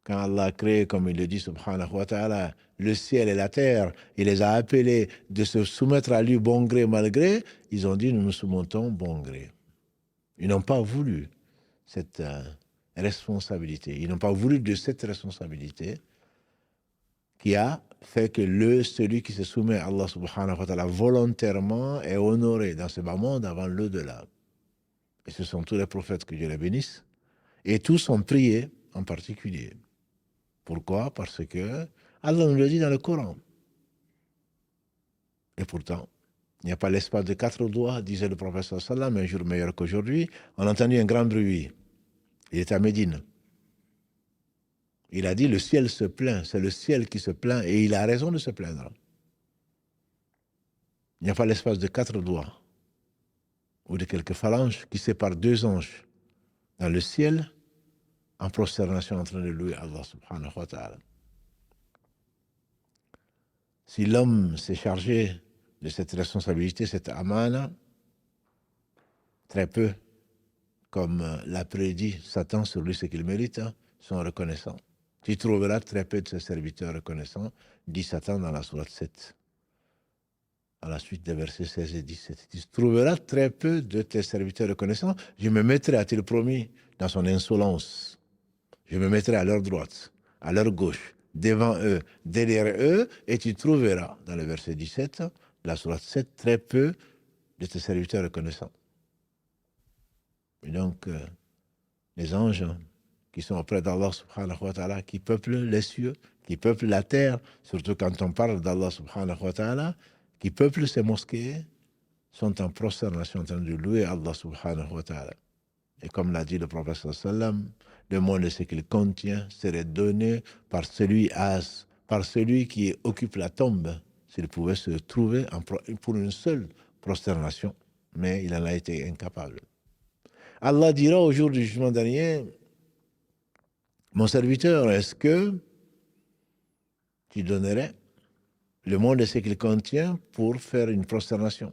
Quand Allah a créé, comme il le dit, subhanahu wa ta'ala, le ciel et la terre, il les a appelés de se soumettre à lui bon gré, mal gré, ils ont dit, nous nous soumettons bon gré. Ils n'ont pas voulu cette responsabilité. Ils n'ont pas voulu de cette responsabilité qui a fait que celui qui se soumet à Allah subhanahu wa ta'ala volontairement est honoré dans ce bas monde avant l'au-delà. Et ce sont tous les prophètes que Dieu les bénisse. Et tous ont prié en particulier. Pourquoi? Parce que Allah nous le dit dans le Coran. Et pourtant, il n'y a pas l'espace de 4 doigts, disait le prophète sallam, un jour meilleur qu'aujourd'hui. On a entendu un grand bruit. Il était à Médine. Il a dit, le ciel se plaint, c'est le ciel qui se plaint, et il a raison de se plaindre. Il n'y a pas l'espace de 4 doigts, ou de quelques phalanges, qui séparent 2 anges dans le ciel, en prosternation en train de louer Allah subhanahu wa ta'ala. Si l'homme s'est chargé de cette responsabilité, cette amana, très peu, comme l'a prédit Satan sur lui ce qu'il mérite, sont reconnaissants. Tu trouveras très peu de ses serviteurs reconnaissants, dit Satan dans la sourate 7. À la suite des versets 16 et 17. Tu trouveras très peu de tes serviteurs reconnaissants. Je me mettrai, a-t-il promis, dans son insolence. Je me mettrai à leur droite, à leur gauche, devant eux, derrière eux, et tu trouveras, dans le verset 17, la sourate 7, très peu de tes serviteurs reconnaissants. Et donc, les anges qui sont auprès d'Allah subhanahu wa ta'ala, qui peuplent les cieux, qui peuplent la terre, surtout quand on parle d'Allah subhanahu wa ta'ala, qui peuplent ces mosquées, sont en prosternation en train de louer Allah subhanahu wa ta'ala. Et comme l'a dit le prophète sallam, le monde et ce qu'il contient serait donné par celui qui occupe la tombe, s'il pouvait se trouver pour une seule prosternation, mais il en a été incapable. Allah dira au jour du jugement dernier, mon serviteur, est-ce que tu donnerais le monde et ce qu'il contient pour faire une prosternation?